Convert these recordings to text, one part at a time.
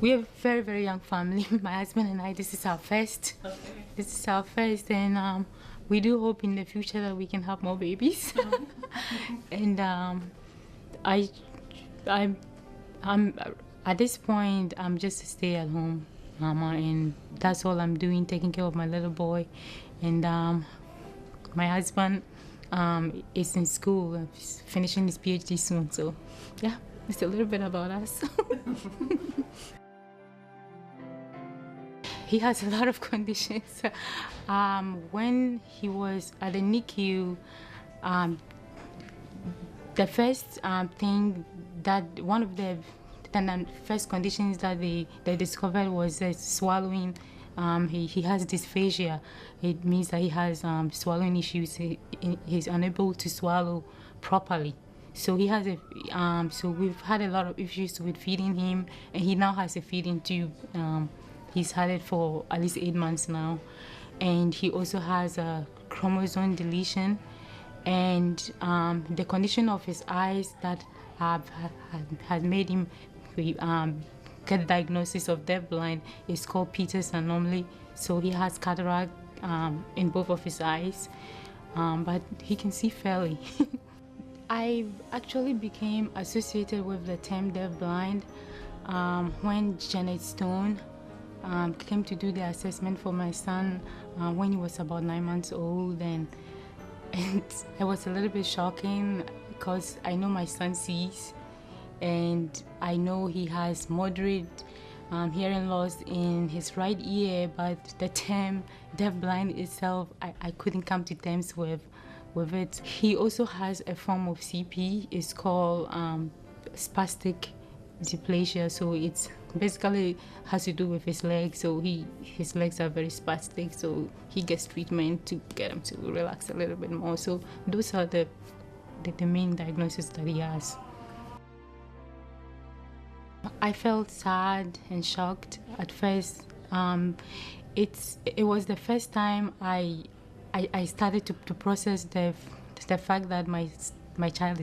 We're a very, very young family. My husband and I, this is our first. Okay. This is our first, and we do hope in the future that we can have more babies. And I, I'm, I'm at this point, I'm just a stay-at-home mama, and that's all I'm doing, taking care of my little boy. And my husband is in school, he's finishing his PhD soon. So, yeah, it's a little bit about us. He has a lot of conditions. When he was at the NICU, the first thing that one of the first conditions that they discovered was swallowing. He has dysphagia. It means that he has swallowing issues. He's unable to swallow properly. So he has so we've had a lot of issues with feeding him, and he now has a feeding tube. He's had it for at least 8 months now, and he also has a chromosome deletion, and the condition of his eyes that had made him get diagnosis of deafblind is called Peter's anomaly. So he has cataract in both of his eyes, but he can see fairly. I actually became associated with the term deafblind when Janet Stone came to do the assessment for my son when he was about 9 months old, and it was a little bit shocking because I know my son sees, and I know he has moderate hearing loss in his right ear, but the term deafblind itself, I couldn't come to terms with it. He also has a form of CP. It's called spastic dysplasia, so it's basically has to do with his legs. So his legs are very spastic, so he gets treatment to get him to relax a little bit more. So those are the main diagnoses that he has. I felt sad and shocked at first. It was the first time I started to process the fact that my child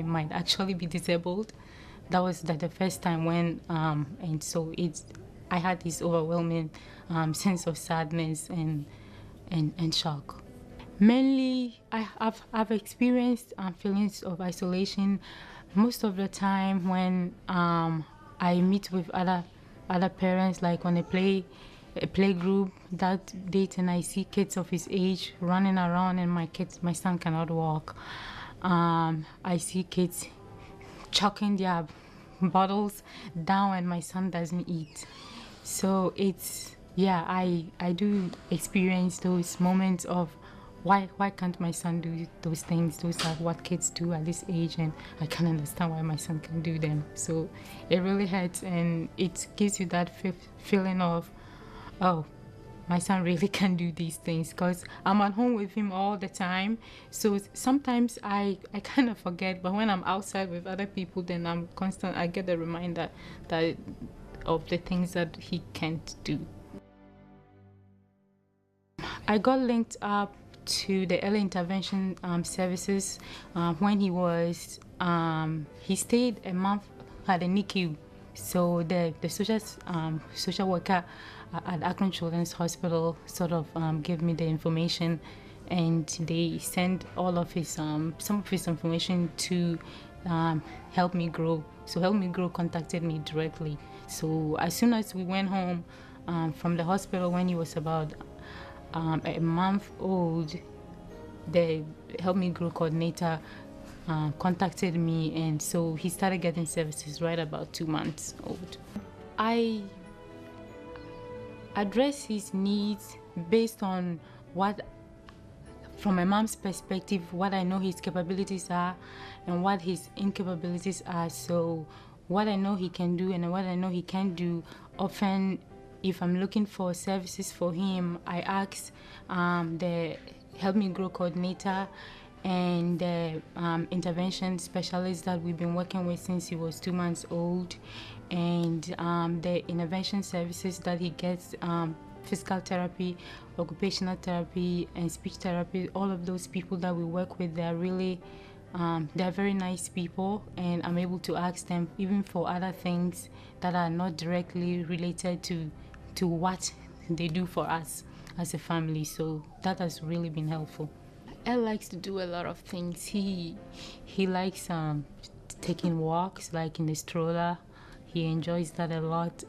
might actually be disabled. That was the first time when and so I had this overwhelming sense of sadness and shock. Mainly, I've experienced feelings of isolation most of the time when I meet with other parents, like on a play group that date, and I see kids of his age running around, and my son cannot walk. I see kids chucking their bottles down, and my son doesn't eat. So I do experience those moments of why can't my son do those things? Those are what kids do at this age, and I can't understand why my son can do them. So it really hurts, and it gives you that feeling of, oh, my son really can do these things, because I'm at home with him all the time. So sometimes I kind of forget, but when I'm outside with other people, then I get the reminder that of the things that he can't do. I got linked up to the early intervention services when he stayed a month at the NICU. So the social worker at Akron Children's Hospital sort of gave me the information, and they sent all of his some of his information to Help Me Grow. So Help Me Grow contacted me directly. So as soon as we went home from the hospital when he was about a month old, the Help Me Grow coordinator contacted me, and so he started getting services right about 2 months old. I address his needs based on from a mom's perspective, what I know his capabilities are and what his incapabilities are. So what I know he can do and what I know he can't do, often if I'm looking for services for him, I ask the Help Me Grow coordinator and the intervention specialist that we've been working with since he was 2 months old, and the intervention services that he gets, physical therapy, occupational therapy, and speech therapy. All of those people that we work with, they're really They're very nice people, and I'm able to ask them even for other things that are not directly related to what they do for us as a family. So that has really been helpful. El likes to do a lot of things. He likes taking walks, like in the stroller. He enjoys that a lot.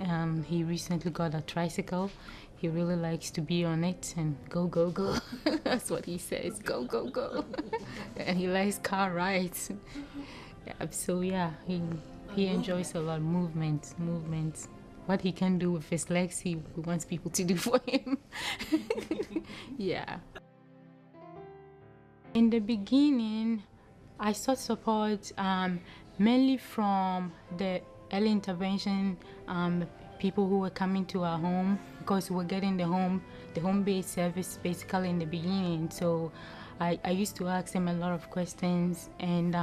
He recently got a tricycle. He really likes to be on it and go, go, go. That's what he says, go, go, go. And he likes car rides. Yeah, so yeah, he enjoys a lot of movement. What he can do with his legs, he wants people to do for him. Yeah. In the beginning, I sought support mainly from the early intervention people who were coming to our home, because we were getting the home-based service basically in the beginning. So I used to ask them a lot of questions, and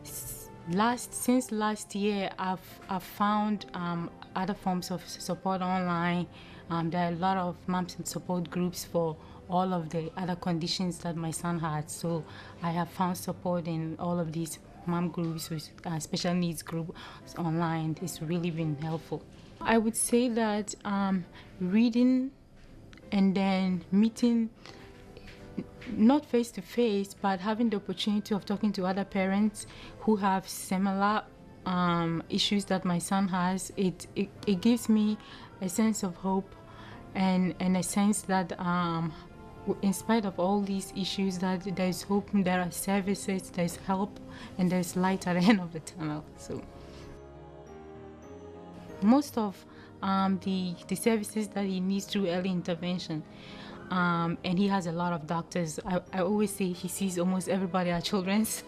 since last year, I've found other forms of support online. There are a lot of moms and support groups for all of the other conditions that my son had. So I have found support in all of these mom groups with special needs group online. It's really been helpful. I would say that reading and then meeting, not face to face, but having the opportunity of talking to other parents who have similar issues that my son has, it gives me a sense of hope and a sense that in spite of all these issues, that there's hope, there are services, there's help, and there's light at the end of the tunnel. So most of the services that he needs through early intervention, and he has a lot of doctors. I always say he sees almost everybody at children's.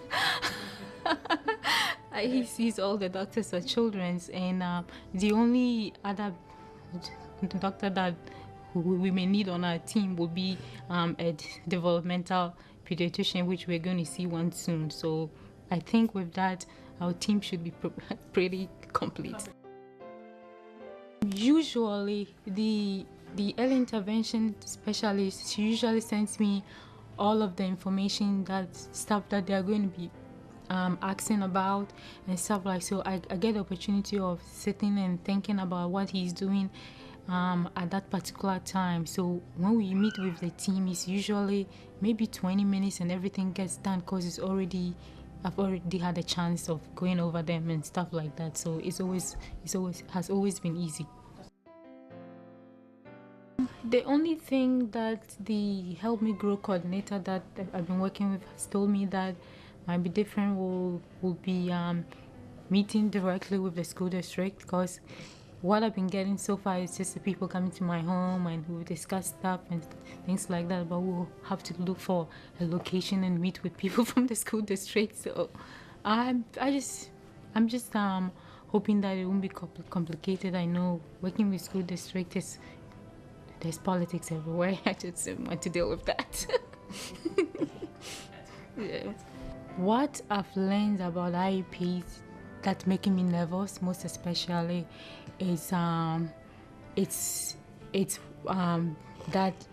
He sees all the doctors at children's, and the only other doctor that we may need on our team will be a developmental pediatrician, which we're going to see one soon. So I think with that, our team should be pretty complete. Usually, the early intervention specialist, she usually sends me all of the information, that stuff that they're going to be asking about and stuff like. So I get the opportunity of sitting and thinking about what he's doing at that particular time. So when we meet with the team, it's usually maybe 20 minutes and everything gets done, because I've already had a chance of going over them and stuff like that. So it has always been easy. The only thing that the Help Me Grow coordinator that I've been working with has told me that might be different will be meeting directly with the school district, because what I've been getting so far is just the people coming to my home and we'll discuss stuff and things like that, but we'll have to look for a location and meet with people from the school district. So I'm just hoping that it won't be complicated. I know working with school district there's politics everywhere. I just don't want to deal with that. Yeah. What I've learned about IEPs that's making me nervous, most especially, is that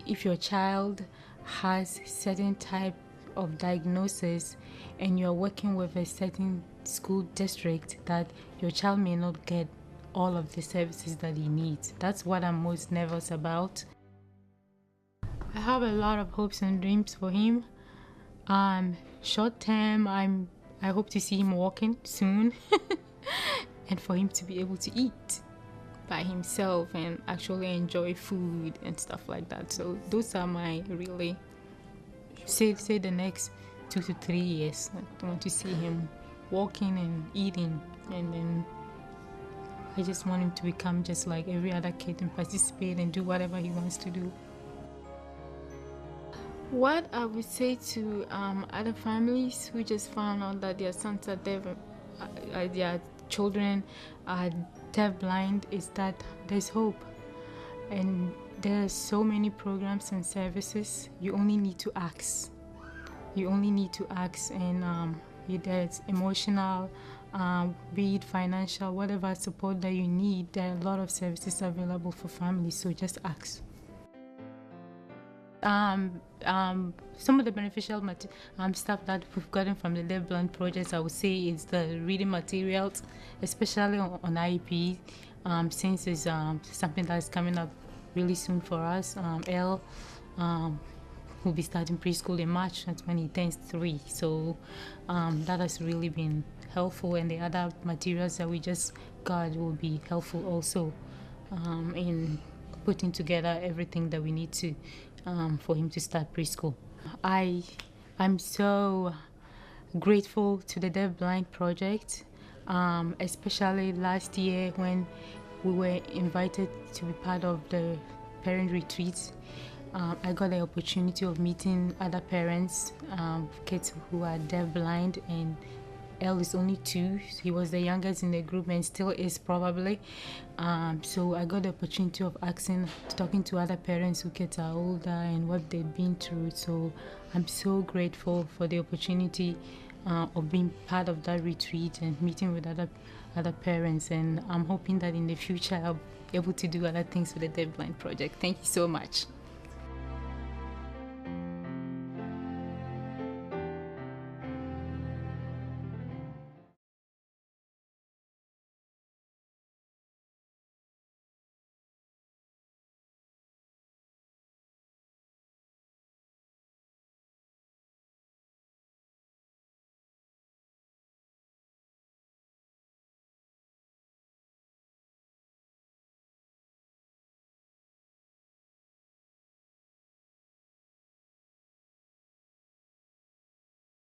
if your child has certain type of diagnosis and you're working with a certain school district, that your child may not get all of the services that he needs. That's what I'm most nervous about. I have a lot of hopes and dreams for him. Short term, I hope to see him walking soon and for him to be able to eat by himself and actually enjoy food and stuff like that. So those are my really, say the next 2 to 3 years. I want to see him walking and eating, and then I just want him to become just like every other kid and participate and do whatever he wants to do. What I would say to other families who just found out that their sons are deaf, their children are deaf-blind, is that there's hope. And there are so many programs and services. You only need to ask. And there's emotional, be it financial, whatever support that you need. There are a lot of services available for families, so just ask. Some of the beneficial stuff that we've gotten from the deafblind projects, I would say, is the reading materials, especially on IEP, since it's something that's coming up really soon for us. L will be starting preschool in March. That's when he turns 3. So that has really been helpful, and the other materials that we just got will be helpful also in putting together everything that we need to for him to start preschool. I'm so grateful to the Deaf Blind Project, especially last year when we were invited to be part of the parent retreat. I got the opportunity of meeting other parents, kids who are deaf blind, and L is only 2. He was the youngest in the group and still is probably. So I got the opportunity of talking to other parents who kids are older and what they've been through. So I'm so grateful for the opportunity of being part of that retreat and meeting with other parents. And I'm hoping that in the future I'll be able to do other things with the Deaf Blind Project. Thank you so much.